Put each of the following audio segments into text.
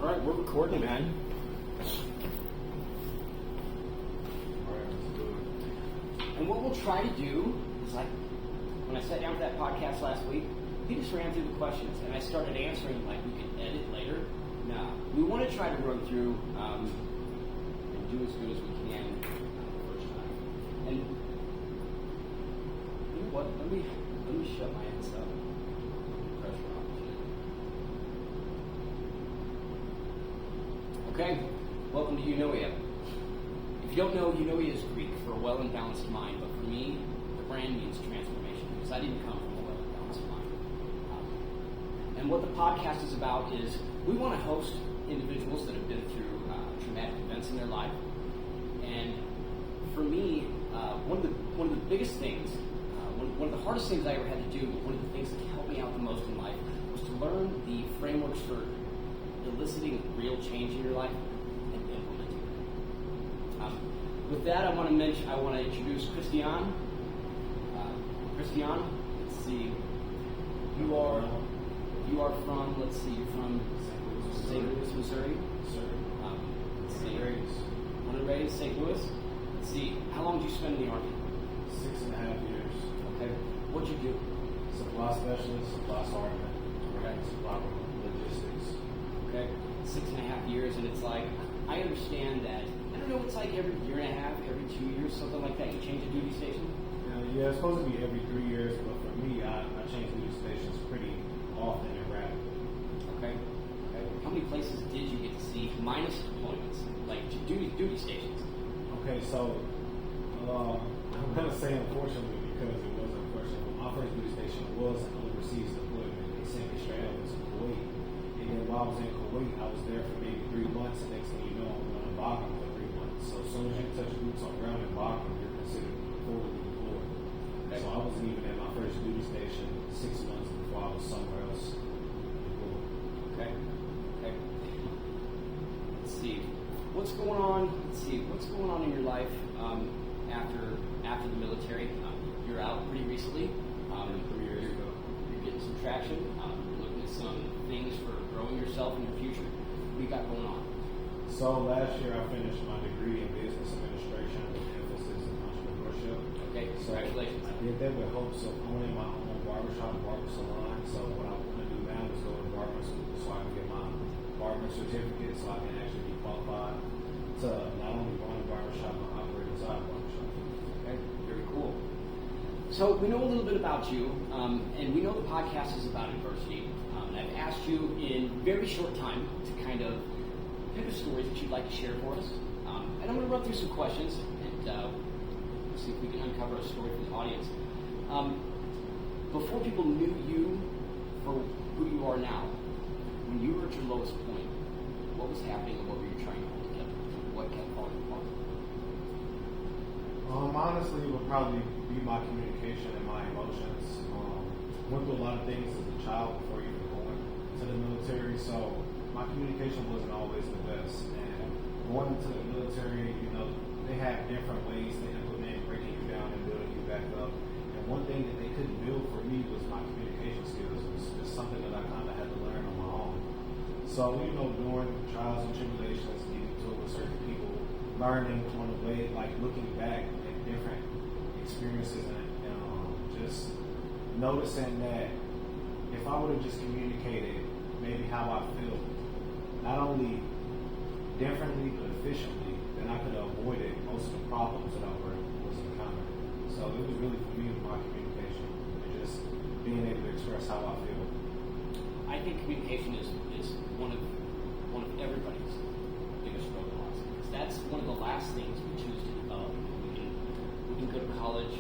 All right, we're recording, man. All right, let's do it. And what we'll try to do is, like, when I sat down for that podcast last week, he just ran through the questions, and I started answering like we could edit later. No, we want to try to run through and do as good as we can the first time. And you know what? Let me shut my ass up. Pressure on. Okay, welcome to Eunoia. If you don't know, Eunoia is Greek for a well and balanced mind, but for me, the brand means transformation because I didn't come from a well and balanced mind. And what the podcast is about is we want to host individuals that have been through traumatic events in their life. And for me, one of the biggest things, one of the hardest things I ever had to do, but one of the things that helped me out the most in life was to learn the frameworks for eliciting real change in your life and implementing it. With that, I want to introduce Christeon. Christeon, let's see, you are from, you're from St. Louis, Missouri. Let's see, born and raised, St. Louis. Let's see, how long did you spend in the Army? 6.5 years. Okay, what'd you do? Supply specialist, supply sergeant, Okay. supply logistics. Okay, 6.5 years, and it's like, I understand that, I don't know, it's like every year and a half, every 2 years, something like that, you change a duty station? Yeah, it's supposed to be every 3 years, but for me, I change duty stations pretty often and rapidly. Okay. How many places did you get to see, minus deployments, like duty stations? Okay, so I'm going to say unfortunately because it was unfortunate. My first duty station was an overseas deployment. They sent me straight over to Kuwait. And then while I was in Kuwait, I was there for maybe 3 months, and next thing you know, I'm going to Bagram for 3 months. So as soon as you touch boots on ground in Bagram, you're considered fully deployed. Okay. So I wasn't even at my first duty station 6 months before I was somewhere else deployed. Okay. Let's see. What's going on in your life after the military? You're out pretty recently. 3 years ago. You're getting some traction. You're looking at some things for growing yourself in your future. What do you got going on? So last year I finished my degree in business administration with emphasis in entrepreneurship. Okay, congratulations. I did that with hopes of owning my own barbershop, barber salon. So what I want to do now is go to barber school so I can get my barber certificate so I can actually be qualified to not only run a barbershop but operate inside a barbershop. Okay, very cool. So we know a little bit about you, and we know the podcast is about adversity. And I've asked you in very short time to kind of pick a story that you'd like to share for us. And I'm going to run through some questions and see if we can uncover a story from the audience. Before people knew you for who you are now, when you were at your lowest point, what was happening and what were you trying to hold together? What kept falling apart? Honestly, it would probably be my communication and my emotions. Went through a lot of things as a child before even going to the military, so my communication wasn't always the best. And going into the military, they have different ways to implement breaking you down and building you back up. And one thing that they couldn't build for me was my communication skills. It was just something that I kind of had to learn on my own. So, during trials and tribulations, getting to it with certain people, learning on the way, like looking back at different experiences and just noticing that if I would have just communicated maybe how I feel, not only differently but efficiently, then I could have avoided most of the problems that I was encountering. So it was really for me my communication and just being able to express how I feel. I think communication is one of everybody's biggest roadblocks. Because that's one of the last things we choose to develop. We can go to college, we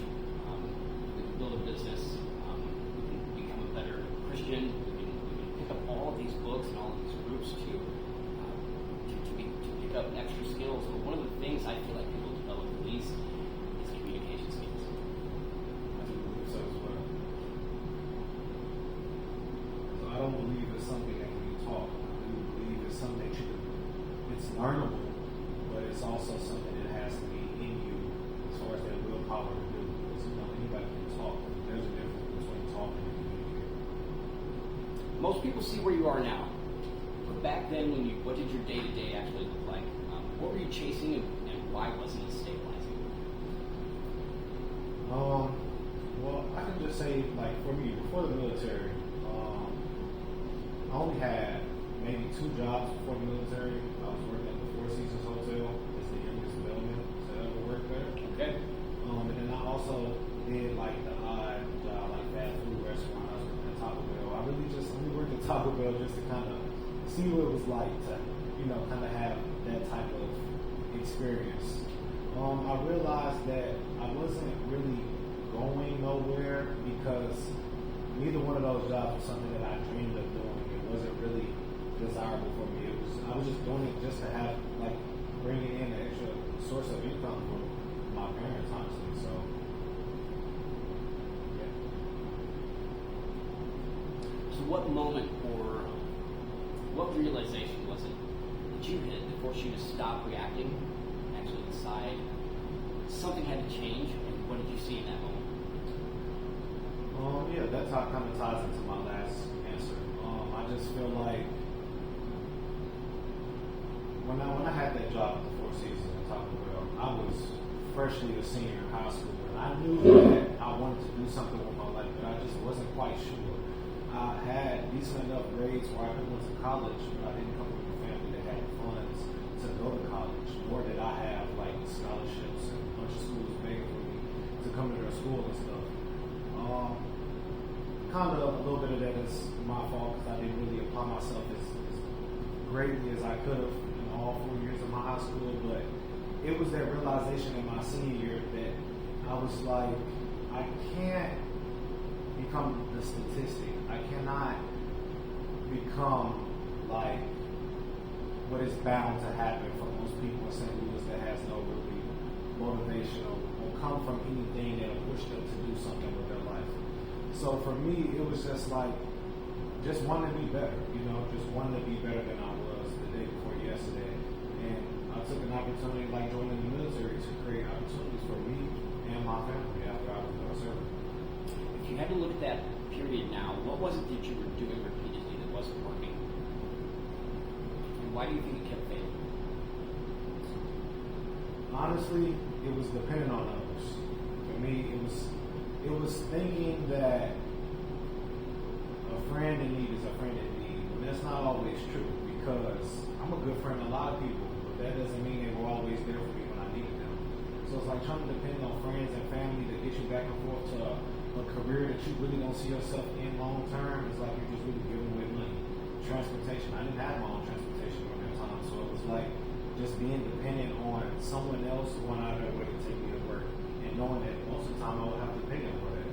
can build a business, we can become a better Christian, we can pick up all of these books and all of these groups to pick up extra skills. But one of the things I feel like people develop the least is communication skills. I do believe so as well. So I don't believe it's something that can be taught. I do believe it's something that it's learnable, but it's also something that has to be in you as far as that willpower to do. Because anybody can talk. There's a difference between talking and communicating. Most people see where you are now, back then, what did your day-to-day actually look like? What were you chasing, and why wasn't it stabilizing? Well, I can just say, like, for me, before the military, I only had maybe 2 jobs before the military. I was working at the Four Seasons Hotel as the youngest bellman to ever work there. Okay. And then I also did like the odd job, like fast food restaurant. I was working at Taco Bell. I really just only worked at Taco Bell just to kind of see what it was like to, kind of have that type of experience. I realized that I wasn't really going nowhere because neither one of those jobs was something that I dreamed of doing. It wasn't really desirable for me. I was just doing it just to have, like, bringing in an extra source of income for my parents, honestly. So, yeah. So what moment or what realization was it that you hit that forced you to stop reacting and actually decide something had to change? And what did you see in that moment? Yeah, that kind of ties into my last answer. I just feel like when I had that job at the Four Seasons at Taco Bell, I was freshly a senior in high school, and I knew that I wanted to do something with my life, but I just wasn't quite sure. I had decent enough grades where I could go to college, but I didn't come from a family that had funds to go to college, nor did I have like scholarships and a bunch of schools begging for me to come to their school and stuff. Kind of a little bit of that is my fault because I didn't really apply myself as greatly as I could have in all 4 years of my high school, but it was that realization in my senior year that I was like, I can't become the statistic. I cannot become like what is bound to happen for most people in St. Louis that has no really motivation or come from anything that'll push them to do something with their life. So for me, it was just like, just wanting to be better, just wanting to be better than I was the day before yesterday. And I took an opportunity like joining the military to create opportunities for me and my family after I was done serving. If you had to look at that period now, what was it that you were doing repeatedly that wasn't working? And why do you think it kept failing? Honestly, it was dependent on others. For me, it was thinking that a friend in need is a friend in need. And that's not always true because I'm a good friend to a lot of people, but that doesn't mean they were always there for me when I needed them. So it's like trying to depend on friends and family to get you back and forth to a career that you really don't see yourself in long term. It's like you're just really giving away money. Transportation. I didn't have my own transportation during that time, so it was like just being dependent on someone else going out of their way to take me to work. Knowing that most of the time I would have to pay them for that.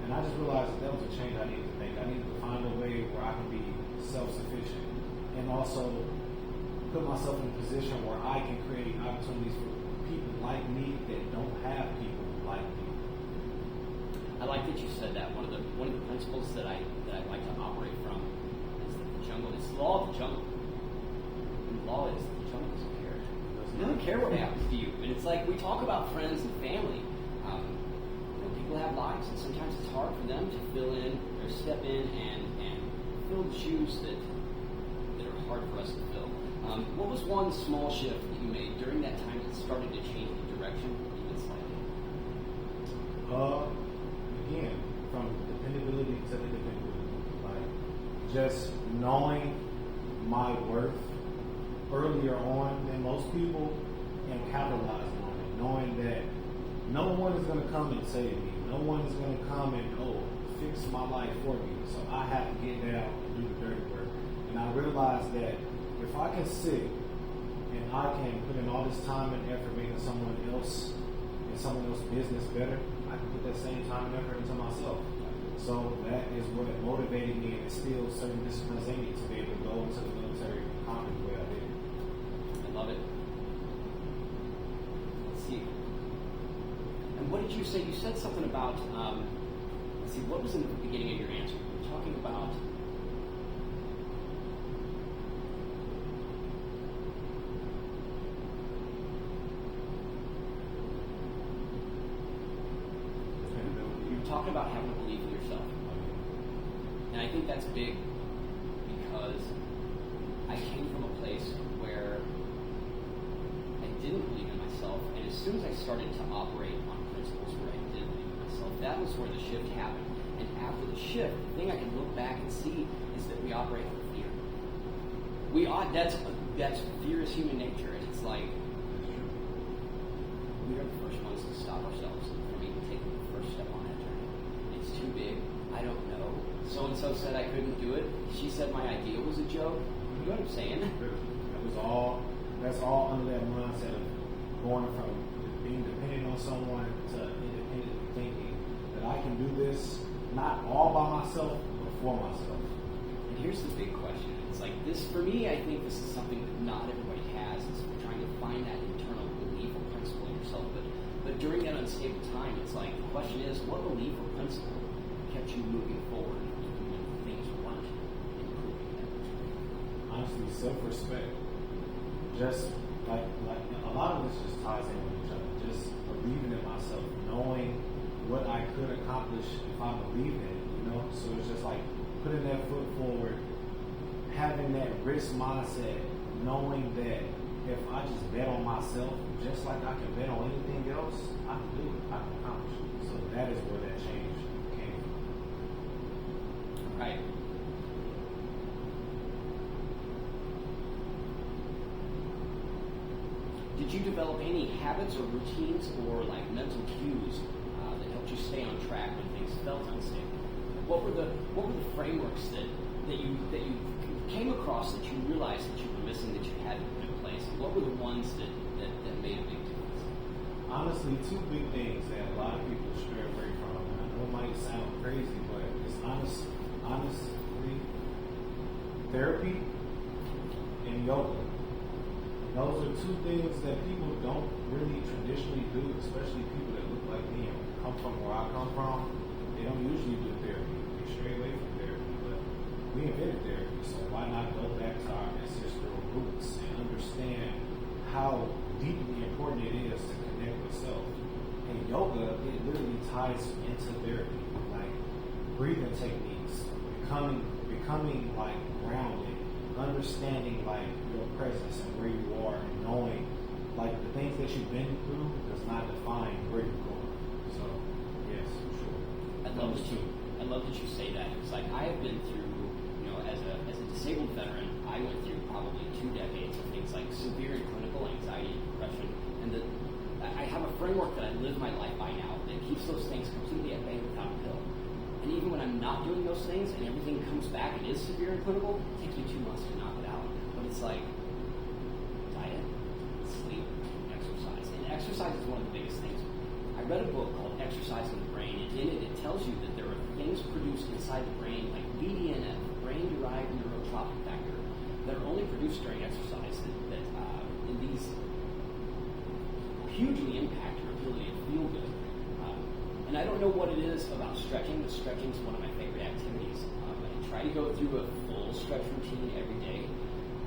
And I just realized that was a change I needed to make. I needed to find a way where I can be self-sufficient and also put myself in a position where I can create opportunities for people like me that don't have people like me. I like that you said that. One of the principles that I like to operate from is that the jungle is the law of the jungle. And the law is the jungle doesn't care. It doesn't care what happens to you. And it's like we talk about friends and family. People have lives, and sometimes it's hard for them to fill in or step in and fill the shoes that are hard for us to fill. What was one small shift that you made during that time that started to change the direction even slightly? Again, from dependability to independability. Like just knowing my worth earlier on than most people and capitalizing on it, knowing that no one is going to come and save me. No one is going to come and fix my life for me. So I have to get down and do the dirty work. And I realized that if I can sit and I can put in all this time and effort making someone else and someone else's business better, I can put that same time and effort into myself. So that is what motivated me and instilled certain disciplines in me to be able to go into the military and conquer the way I did. I love it. Let's see. And what did you say? You said something about, let's see, what was in the beginning of your answer? You were talking about having to believe in yourself. And I think that's big because I came from a place where I didn't believe in myself, and as soon as I started to operate on principles where I did believe in myself, that was where the shift happened. And after the shift, the thing I can look back and see is that we operate out of fear. That's fear is human nature, and it's like we are the first ones to stop ourselves from even taking the first step on that journey. It's too big. I don't know. So and so said I couldn't do it. She said my idea was a joke. You know what I'm saying? That's all under that mindset of going from being dependent on someone to independently thinking that I can do this not all by myself, but for myself. And here's the big question. It's like this, for me, I think this is something that not everybody has. Is trying to find that internal belief or principle in yourself. But during that unstable time, it's like the question is, what belief or principle kept you moving forward even when things weren't improving? Honestly, self-respect. Just like a lot of this just ties in with each other. Just believing in myself, knowing what I could accomplish if I believed in it, you know? So it's just like putting that foot forward, having that risk mindset, knowing that if I just bet on myself, just like I can bet on anything else, I can do it, I can accomplish it. So that is where that change came from. Right. Did you develop any habits or routines or like mental cues that helped you stay on track when things felt unstable? What were the frameworks that you came across that you realized that you were missing that you hadn't put in place? And what were the ones that made a big difference? Honestly, two big things that a lot of people stray away from. I know it might sound crazy, but it's honestly therapy and yoga. Those are two things that people don't really traditionally do, especially people that look like me and come from where I come from. They don't usually do therapy. They stray away from therapy, but we invented therapy, so why not go back to our ancestral roots and understand how deeply important it is to connect with self. And yoga, it literally ties into therapy, like breathing techniques, becoming like grounded, understanding like your presence and where you are, and knowing like the things that you've been through does not define where you're going. So yes, for sure. I love that you say that. It's like I have been through, as a disabled veteran, I went through probably 2 decades of things like severe and clinical anxiety and depression, and I have a framework that I live my life by now that keeps those things completely at bay without a pill. And even when I'm not doing those things and everything comes back and is severe and clinical, it takes me 2 months to knock it out. But it's like diet, sleep, exercise. And exercise is one of the biggest things. I read a book called Exercise in the Brain, and in it tells you that there are things produced inside the brain like BDNF, brain-derived neurotrophic factor, that are only produced during exercise that in these hugely impact your ability to feel good. And I don't know what it is about stretching, but stretching is one of my favorite activities. I try to go through a full stretch routine every day.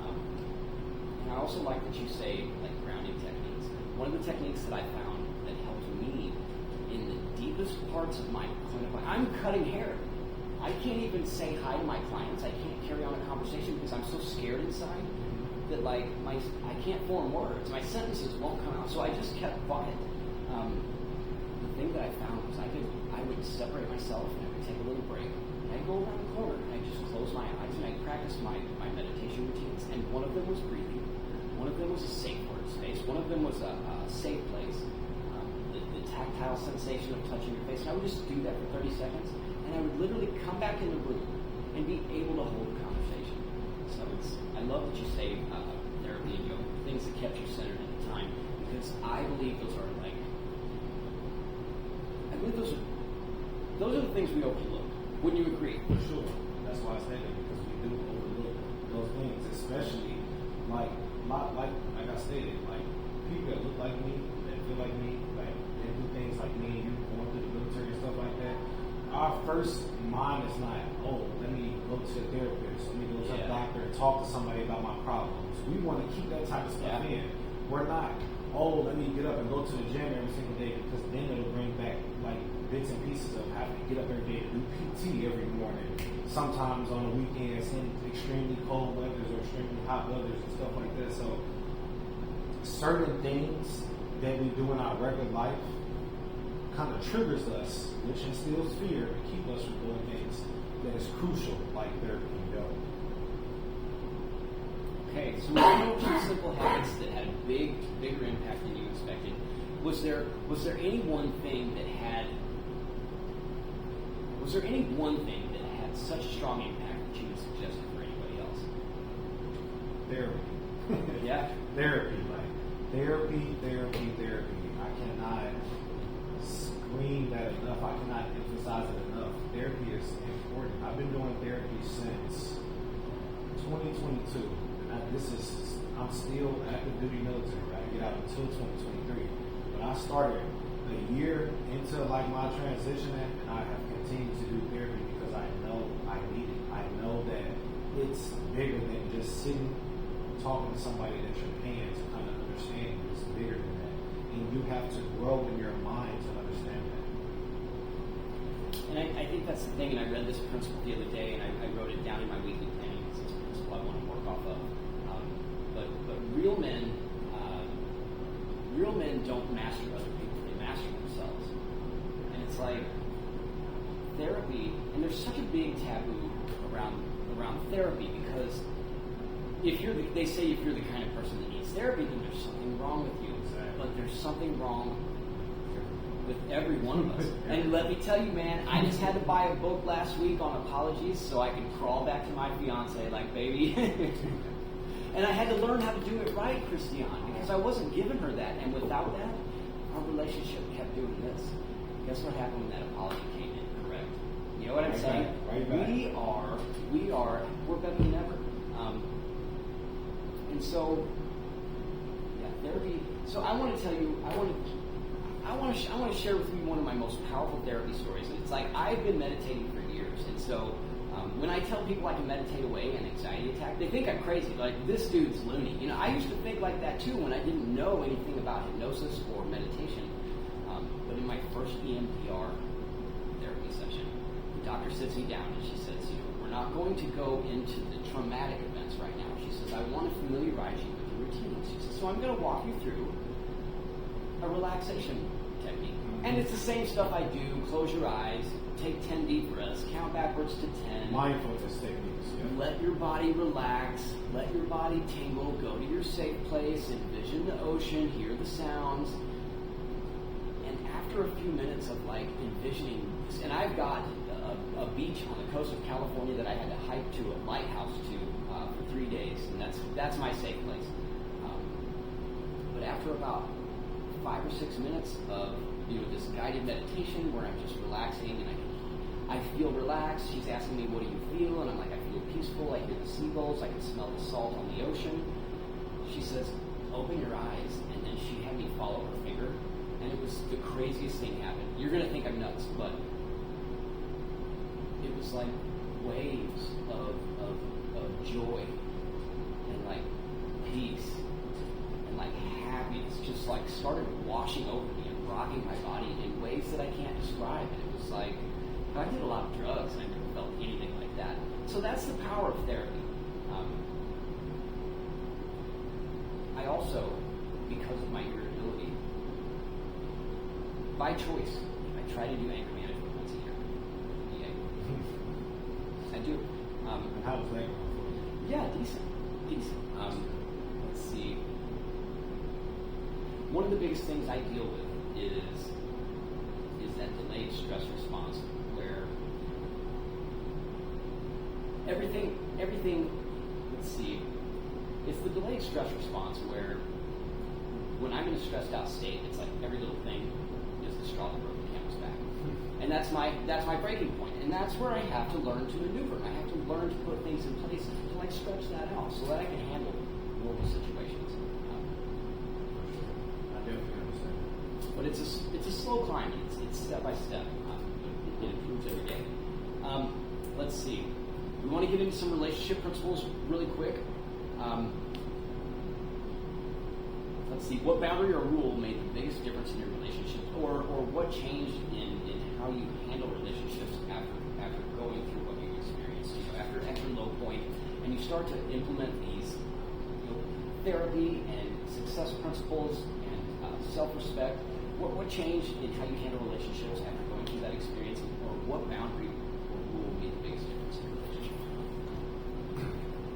And I also like that you say like grounding techniques. One of the techniques that I found that helped me in the deepest parts of my clinical, I'm cutting hair. I can't even say hi to my clients. I can't carry on a conversation because I'm so scared inside that like I can't form words. My sentences won't come out. So I just kept quiet. The thing that I found was I would separate myself and I would take a little break. And I'd go around the corner and I'd just close my eyes and I'd practice my meditation routines. And one of them was breathing. One of them was a safe word space. One of them was a safe place. The tactile sensation of touching your face. And I would just do that for 30 seconds. And I would literally come back in the room and be able to hold a conversation. So I love that you say therapy and yoga, things that kept you centered at the time, because I believe those are those are the things we overlook. Wouldn't you agree? For sure. That's why I say that, because we do overlook those things, especially like I stated, like people that look like me, that feel like me, like they do things like me and you going through the military and stuff like that. Our first mind is not, let me go to a therapist, let me go to a doctor and talk to somebody about my problems. We want to keep that type of stuff in. We're not, let me get up and go to the gym every single day, because then it'll bring back like bits and pieces of having to get up every day to do PT every morning, sometimes on the weekends in extremely cold weathers or extremely hot weathers and stuff like that. So certain things that we do in our regular life kind of triggers us, which instills fear to keep us from doing things that is crucial, like therapy can go. Okay, so we know some simple habits that had a bigger impact than you expected. Was there any one thing that had such a strong impact that you would suggest it for anybody else? Therapy. Yeah. Therapy. I cannot scream that enough. I cannot emphasize it enough. Therapy is important. I've been doing therapy since 2022. I'm still active duty military. I get out until 2023. But I started a year into like my transition, and I have continued to do therapy because I know I need it. I know that it's bigger than just sitting talking to somebody that you're paying to kind of understand you. It's bigger than that, and you have to grow in your mind to understand that. And I think that's the thing. And I read this principle the other day, and I wrote it down in my weekly planning because it's a principle I want to work off of. But real men don't master other people; they master themselves. And it's like therapy, and there's such a big taboo around therapy because they say if you're the kind of person that needs therapy, then there's something wrong with you. Exactly. But there's something wrong with every one of us. And let me tell you, man, I just had to buy a book last week on apologies so I could crawl back to my fiance like, baby. And I had to learn how to do it right, Christeon, because I wasn't giving her that. And without that, our relationship kept doing this. Guess what happened when that apology came in, correct? You know what I'm saying? Right back. We're better than ever. And so, yeah, therapy. So I want to tell you, I want to share with you one of my most powerful therapy stories. And it's like I've been meditating for years, and so when I tell people I can meditate away an anxiety attack, they think I'm crazy. Like, this dude's loony. You know, I used to think like that too when I didn't know anything about hypnosis or meditation. But in my first EMDR therapy session, the doctor sits me down and she says, we're not going to go into the traumatic events right now. She says, I want to familiarize you with the routines. She says, so I'm going to walk you through a relaxation technique. And it's the same stuff I do. Close your eyes, take 10 deep breaths, count backwards to 10. Mindfulness techniques. Yeah. Let your body relax, let your body tingle, go to your safe place, envision the ocean, hear the sounds. And after a few minutes of like envisioning this, and I've got a beach on the coast of California that I had to hike to, a lighthouse to, for 3 days, and that's my safe place. But after about 5 or 6 minutes of this guided meditation where I'm just relaxing and I feel relaxed. She's asking me, what do you feel? And I'm like, I feel peaceful. I hear the seagulls. I can smell the salt on the ocean. She says, open your eyes. And then she had me follow her finger. And it was the craziest thing happened. You're going to think I'm nuts, but it was like waves of joy and like peace and like happiness just like started washing over me and rocking my body in ways that I can't describe. And it was like, I did a lot of drugs and I never felt anything like that. So that's the power of therapy. I also, because of my irritability, by choice, I try to do anger management once a year. Yeah. I do. And how was that going for you? Yeah, decent. Let's see. One of the biggest things I deal with is that delayed stress response where everything, let's see, it's the delayed stress response where when I'm in a stressed out state, it's like every little thing is the straw that broke the camel's back. And that's my breaking point. And that's where I have to learn to maneuver. I have to learn to put things in place to like stretch that out so that I can handle normal situations. I definitely understand. But it's a slow climb. It's step by step. It improves every day. Let's see. We want to get into some relationship principles really quick. Let's see. What boundary or rule made the biggest difference in your relationship, or what changed in how you handle relationships after going through what you experienced? start to implement these therapy and success principles and self-respect, what changed in how you handle relationships after going through that experience, or what boundary or rule made the biggest difference in your relationship?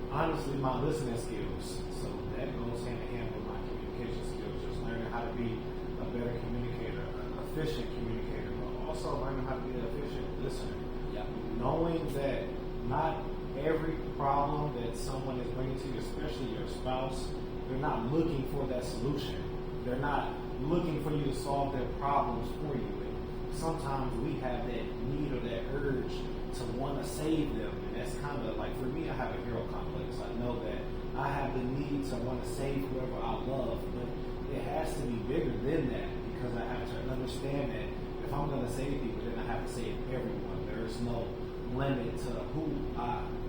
Honestly, my listening skills. So that goes hand in hand with my communication skills. Just learning how to be a better communicator, an efficient communicator, but also learning how to be an efficient listener. Yeah. Knowing that not every problem that someone is bringing to you, especially your spouse, they're not looking for that solution. They're not looking for you to solve their problems for you. And sometimes we have that need or that urge to want to save them. And that's kind of like, for me, I have a hero complex. I know that I have the need to want to save whoever I love, but it has to be bigger than that, because I have to understand that if I'm going to save people, then I have to save everyone. There's no limit to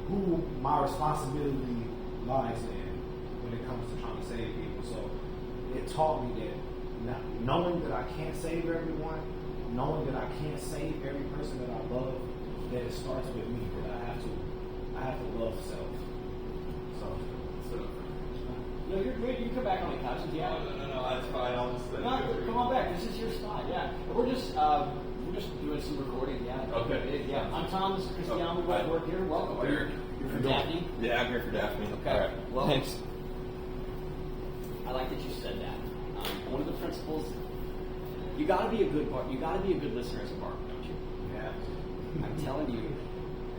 who my responsibility lies in when it comes to trying to save people. So it taught me that knowing that I can't save everyone, knowing that I can't save every person that I love, that it starts with me, that I have to love self. So No, you're good. You can come back on the couch. Yeah. No, that's fine. I'll just Come on back. This is your spot. Yeah. We're just doing some recording. Yeah. Okay. Yeah. I'm Tom. This is Christeon. We both work here. Welcome. You're from Daphne. Yeah, I'm here for Daphne. Okay. All right. Well, thanks. I like that you said that. One of the principles, you got to be a good listener as a barber, don't you? yeah. I'm telling you,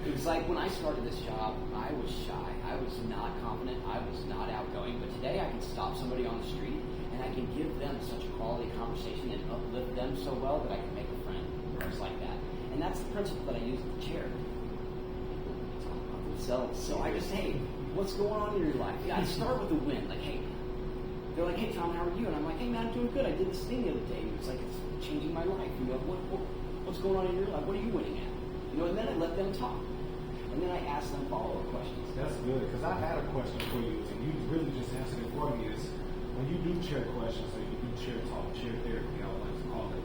it was like when I started this job, I was shy. I was not confident. I was not outgoing. But today I can stop somebody on the street and I can give them such a quality conversation and uplift them so well that I can make a friend just like that. And that's the principle that I use at the chair. Talk about themselves. So I just, hey, what's going on in your life? Yeah, I start with a win. Like, hey, they're like, hey, Tom, how are you? And I'm like, hey, man, I'm doing good. I did this thing the other day. And it's like, it's changing my life. You know, what's going on in your life? What are you winning at? You know, and then I let them talk. And then I ask them follow-up questions. That's good, because I had a question for you, and you really just answered it for me. Is when you do chair questions, or you do chair talk, chair therapy, I would like to call it.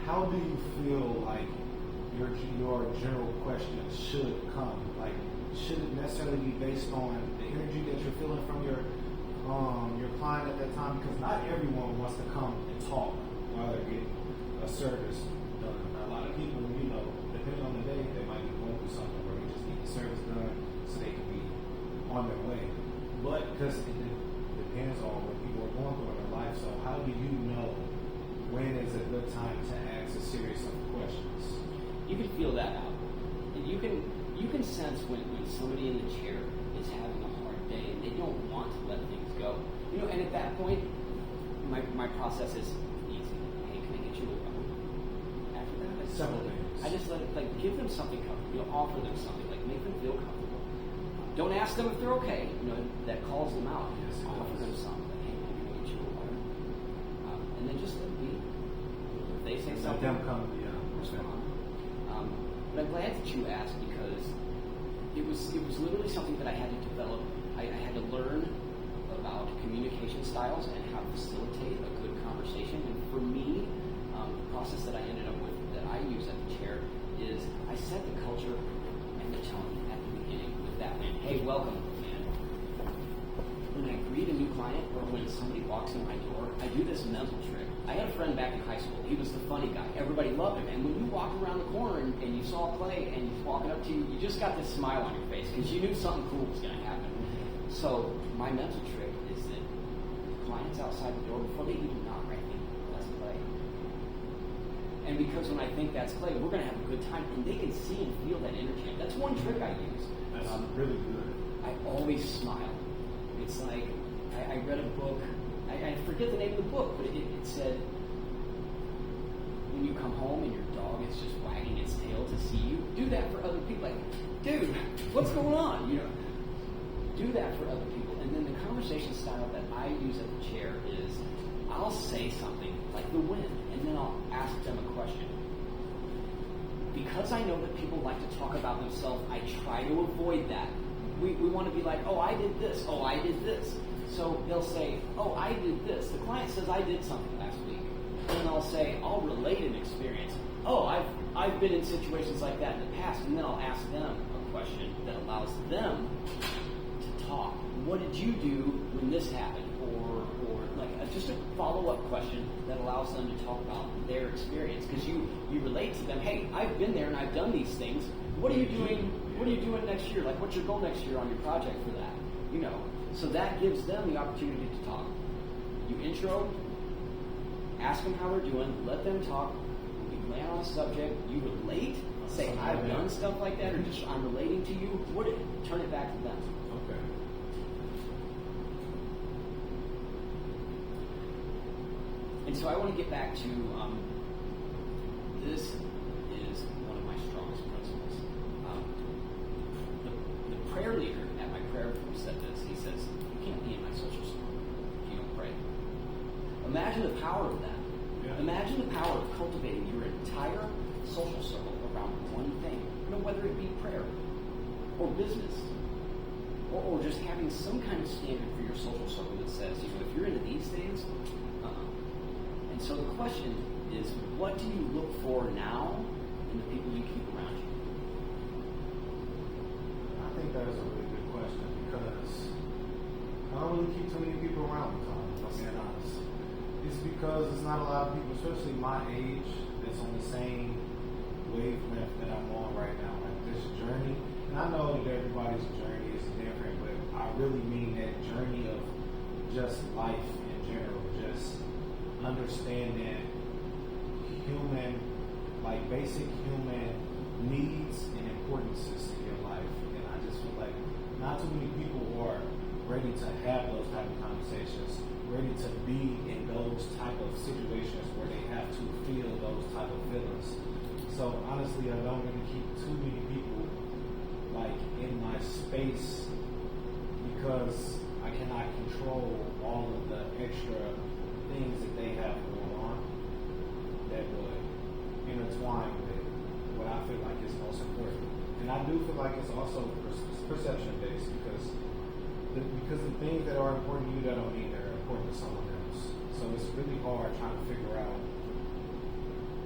How do you feel like your general questions should come? Like, should it necessarily be based on the energy that you're feeling from your client at that time? Because not everyone wants to come and talk while they're getting a service done. A lot of people, depending on the day, they might be going through something where they just need the service done so they can be on their way. But because it depends on what people are going through in their life, so how do you know when is a good time to ask a series of questions? You can feel that out. And you can sense when somebody in the chair is having a hard day and they don't want to let things go. And at that point, my process is easy. Hey, can I get you a bone? After that, Several things. I just let it, give them something comfortable. Offer them something, make them feel comfortable. Don't ask them if they're okay. That calls them out. Yes, offer them something. Hey, can I get you a water? And then just let it be. If they say Let something, them come, respond. But I'm glad that you asked, because it was literally something that I had to develop. I had to learn about communication styles and how to facilitate a good conversation. And for me, the process that I ended up with, that I use at the chair, is I set the culture and the tone at the beginning with that man. Hey, welcome, man. When I greet a new client or when somebody walks in my door, I do this mental trick. I had a friend back in high school. He was the funny guy. Everybody loved him. And when you walked around the corner and you saw Clay and he's walking up to you, you just got this smile on your face because you knew something cool was going to happen. So my mental trick is that clients outside the door, before they even knock, I think, that's Clay. And because when I think that's Clay, we're going to have a good time. And they can see and feel that energy. That's one trick I use. That's really good. I always smile. It's like, I read a book, I forget the name of the book, but it said, when you come home and your dog is just wagging its tail to see you, do that for other people. Like, dude, what's going on? Do that for other people. And then the conversation style that I use at the chair is, I'll say something like the win, and then I'll ask them a question. Because I know that people like to talk about themselves, I try to avoid that. We want to be like, oh, I did this. Oh, I did this. So they'll say, oh, I did this. The client says I did something last week. And I'll say, I'll relate an experience. Oh, I've been in situations like that in the past. And then I'll ask them a question that allows them to talk. What did you do when this happened? Or like just a follow-up question that allows them to talk about their experience. Because you relate to them, hey, I've been there and I've done these things. What are you doing? What are you doing next year? Like, what's your goal next year on your project for that? You know, so that gives them the opportunity to talk. You intro, ask them how they're doing, let them talk. You land on a subject, you relate, say I've done stuff like that, or just I'm relating to you. Turn it back to them. Okay. And so I want to get back to this is one of my strongest principles. The prayer leader at my prayer group said this. He says, "You can't be in my social circle if you don't pray." Imagine the power of that. Yeah. Imagine the power of cultivating your entire social circle around one thing. You know, whether it be prayer or business or just having some kind of standard for your social circle that says, you know, if you're into these things, And so the question is, what do you look for now in the people you keep around you? I think that is a really good question because I don't really keep too many people around me, Tom, if I'm being honest. It's because there's not a lot of people, especially my age, that's on the same wavelength that I'm on right now, like this journey. And I know that everybody's journey is different, but I really mean that journey of just life in general, just understanding human, like basic human needs and importances in your life. And I just feel like not too many people are ready to have those type of conversations, ready to be in those type of situations where they have to feel those type of feelings. So honestly, I don't really keep too many people like in my space because I cannot control all of the extra things that they have going on that would intertwine with what I feel like is most important. And I do feel like it's also perception based because the things that are important to you that don't mean they're important to someone else. So it's really hard trying to figure out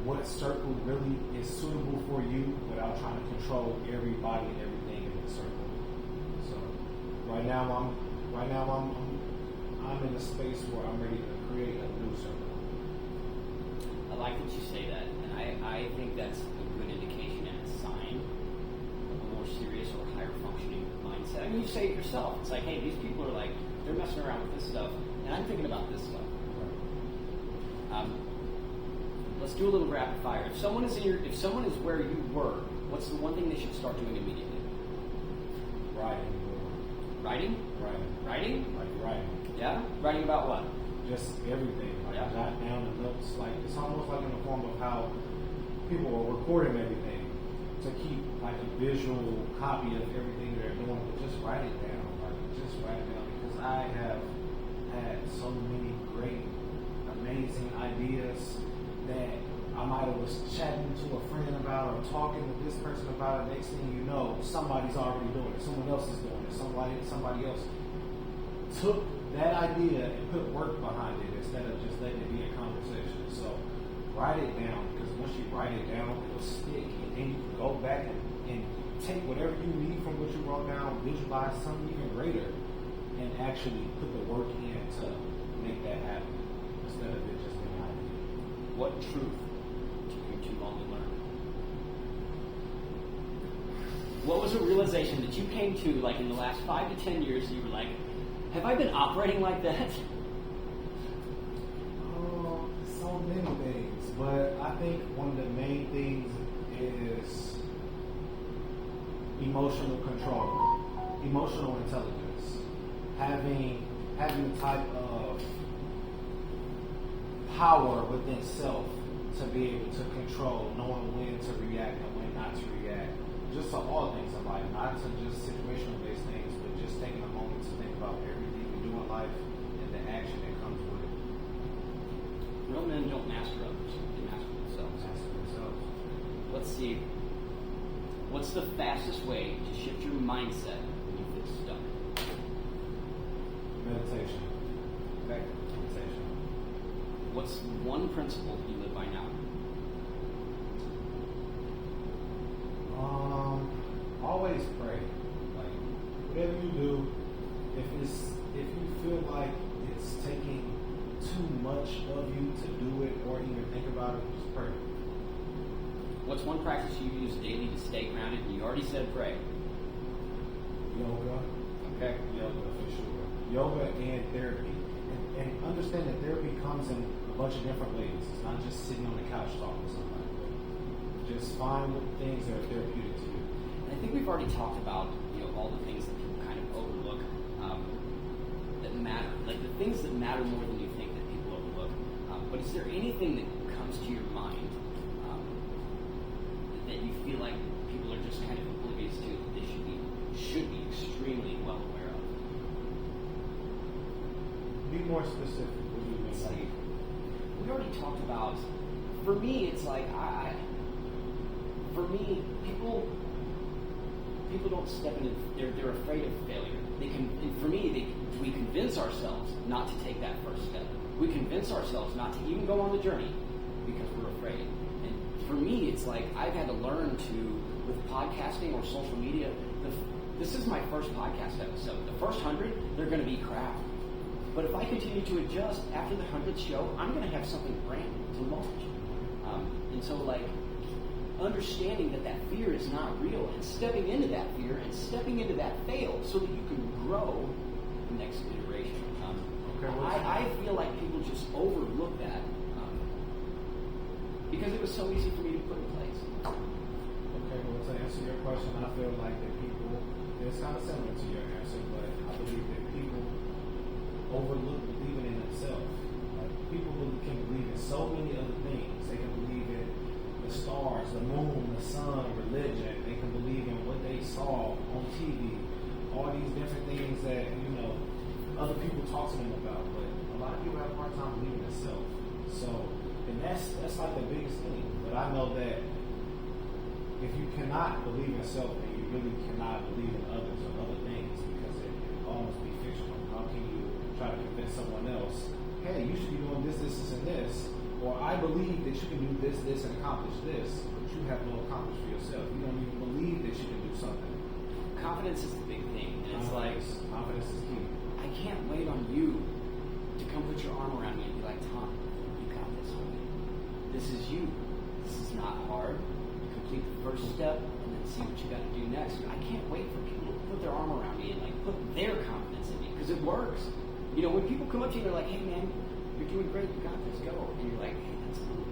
what circle really is suitable for you without trying to control everybody and everything in the circle. So right now I'm in a space where I'm ready to create a new circle. I like that you say that, and I think that's a good indication and a sign of a more serious or higher functioning mindset. I mean, you say it yourself. It's like, hey, these people are like, they're messing around with this stuff, and I'm thinking about this stuff. Let's do a little rapid fire. If someone is where you were, what's the one thing they should start doing immediately? Writing. Writing? Writing? Like writing. Yeah? Writing about what? Just everything. Like jot down the notes. Like it's almost like in the form of how people are recording everything to keep like a visual copy of everything they're doing, but just write it down. Like just write it down because I have had so many great, amazing ideas that I might have was chatting to a friend about or talking with this person about it. Next thing you know, somebody's already doing it. Someone else is doing it. Somebody else took that idea and put work behind it instead of just letting it be a conversation. So write it down because once you write it down, it'll stick. And then you can go back and take whatever you need from what you wrote down, visualize something even greater, and actually put the work in to make that happen instead of it just being an idea. What truth took you too long to learn? What was a realization that you came to, like in the last 5 to 10 years, you were like, have I been operating like that? Oh, so many things. But I think one of the main things is emotional control, emotional intelligence, having the type of power within self to be able to control, knowing when to react and when not to react. Just to all things in life, not to just situational based things, but just taking a moment to think about everything we do in life and the action that comes with it. Real men don't master others, they master themselves. Let's see. What's the fastest way to shift your mindset when you feel stuck? Meditation. Meditation. What's one principle you live by now? Always always pray. Like whatever you do, if you feel like it's taking too much of you to do it or even think about it, just pray. What's one practice you use daily to stay grounded? And you already said pray. Yoga. Okay. Yoga for sure. Yoga and therapy. And understand that therapy comes in a bunch of different ways. It's not just sitting on the couch talking to somebody. Just find things that are therapeutic to you. And I think we've already talked about all the things that people kind of overlook that matter, like the things that matter more than you think that people overlook. But is there anything that comes to your mind that you feel like people are just kind of oblivious to that they should be extremely well aware of? Be more specific. What do you mean? It's like we already talked about. For me, it's like people don't step into. They're afraid of failure. We convince ourselves not to take that first step. We convince ourselves not to even go on the journey because we're afraid. And for me, it's like I've had to learn to, with podcasting or social media. This is my first podcast episode. The first 100, they're going to be crap. But if I continue to adjust after the 100th show, I'm going to have something brand new to launch. And so, like, understanding that fear is not real and stepping into that fear and stepping into that fail so that you can grow the next iteration. I feel like people just overlook that because it was so easy for me to put in place. Okay, well, to answer your question, I feel like that people, it's kind of similar to your answer, but I believe that people overlook believing in themselves. Like, people can believe in so many other things. They can believe in the stars, the moon, the sun, religion. They can believe in what they saw on TV, all these different things that, other people talk to them about. But a lot of people have a hard time believing in themselves. So, and that's like the biggest thing. But I know that if you cannot believe in self, then you really cannot believe in others or other things because it almost be fictional. How can you try to convince someone else, hey, you should be doing this, this, and this, or I believe that you can do this, this, and accomplish this, but you have no accomplish for yourself. You don't even believe that you can do something. Confidence is the big thing, and it's like confidence is key. I can't wait on you to come put your arm around me and be like, Tom, you got this, homie. This is you. This is not hard. Complete the first step and then see what you got to do next. I can't wait for people to put their arm around me and like put their confidence in me because it works. When people come up to you and they're like, hey man, you're doing great, you got this, go. And you're like, hey, that's cool.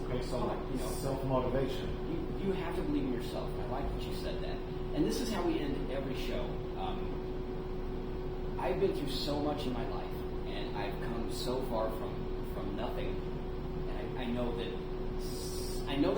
Okay, so self-motivation. You have to believe in yourself. And I like that you said that. And this is how we end every show. I've been through so much in my life, and I've come so far from nothing. And I know that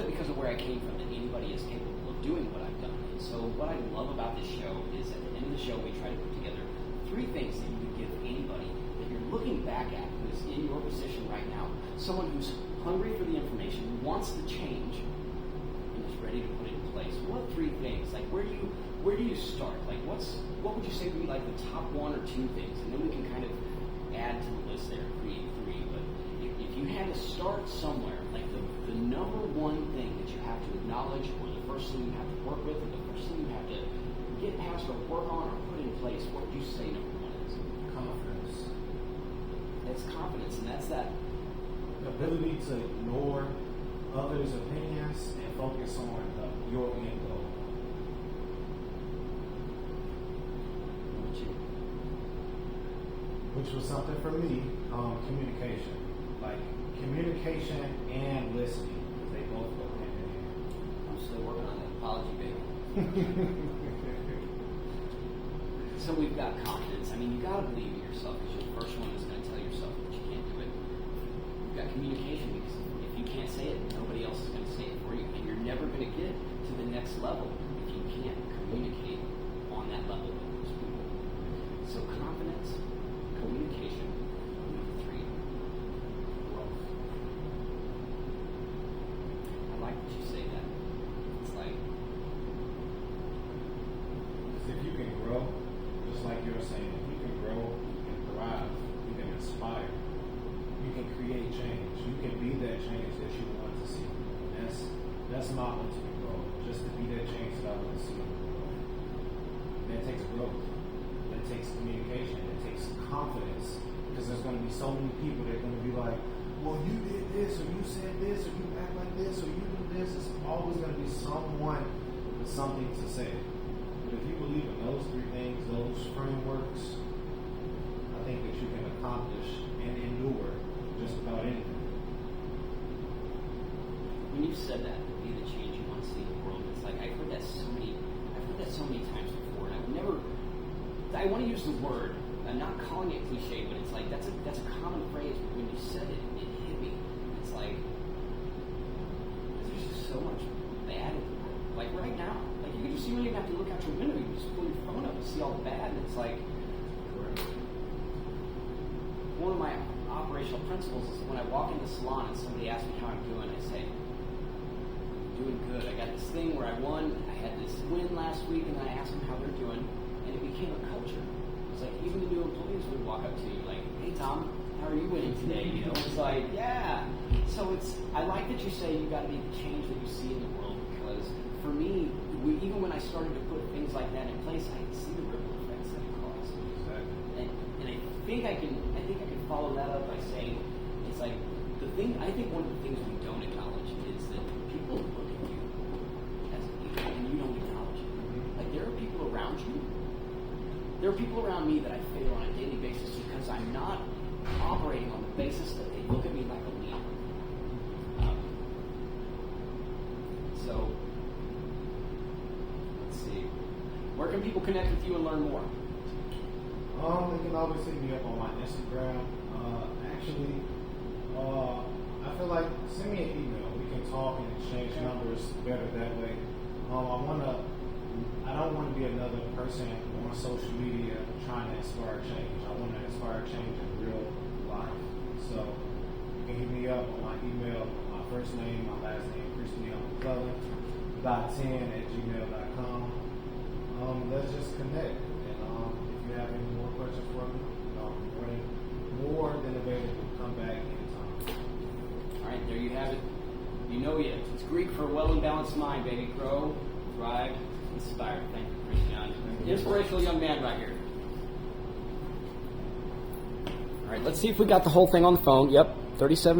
because of where I came from, that anybody is capable of doing what I've done. And so what I love about this show is at the end of the show, we try to put together 3 things that you would give anybody that you're looking back at who's in your position right now. Someone who's hungry for the information, who wants the change, and is ready to put it in place. What 3 things? Like, where do you start? Like, what would you say would be like the top 1 or 2 things? And then we can kind of add to the list there, create 3. But if you had to start somewhere, like the number 1 thing that you have to acknowledge, or the first thing you have to work with, or the first thing you have to get past or work on or put in place, what would you say number 1 is? Confidence. It's confidence, and that's that ability to ignore others' opinions and focus on your end goal. Which was something for me, communication. Like communication and listening, because they both go hand in hand. I'm still working on that apology, baby. So we've got confidence. I mean, you got to believe in yourself because you're the first one who's going to tell yourself that you can't do it. You've got communication because if you can't say it, nobody else is going to say it for you. And you're never going to get to the next level if you can't communicate on that level with those people. So confidence, communication, number 3, growth. I like that you say that. It's like, if you can grow, just like you're saying, if you can grow, you can thrive, you can inspire, you can create change, you can be that change that you want to see. That's my ultimate goal, just to be that change that I want to see in the world. confidence, because there's going to be so many people that are going to be like, well, you did this, or you said this, or you act like this, or you do this. It's always going to be someone with something to say. But if you believe in those three things, those frameworks, I think that you can accomplish and endure just about anything. When you said that, be the change you want to see in the world, it's like I've heard that so many times before, and I would never. I want to use the word. I'm not calling it cliche, but it's like that's a common phrase. But when you said it, it hit me. It's like there's just so much bad in the world. Like right now, like you don't even have to look out your window. You just pull your phone up and see all the bad, and it's like. One of my operational principles is when I walk in the salon and somebody asks me how I'm doing, I say, doing good. I got this thing where I won. I had this win last week, and then I asked them how they're doing, and it became a culture. It's like even the new employees would walk up to you like, "Hey Tom, how are you winning today?" You know, it's like, yeah. So I like that you say you got to be the change that you see in the world, because for me, even when I started to put things like that in place, I see the ripple effects that it caused. Exactly. And I think I can follow that up by saying it's like I think one of the things we don't acknowledge is that people look at you as a leader and you don't acknowledge it. Like there are people around you. There are people around me that I fail on a daily basis because I'm not operating on the basis that they look at me like a leader. So let's see. Where can people connect with you and learn more? They can always hit me up on my Instagram. I feel like send me an email. We can talk and exchange numbers better that way. I don't want to be another person on social media trying to inspire change. I want to inspire change in real life. So you can hit me up on my email, my first name, my last name, Christeon.10@gmail.com. Let's just connect. If you have any more questions for me, we're more than available to come back anytime. All right, there you have it. Eunoia. It's Greek for a well and balanced mind, baby. Grow, thrive, inspire. Thank you, Christeon. Inspirational young man right here. All right, let's see if we got the whole thing on the phone. Yep, 37.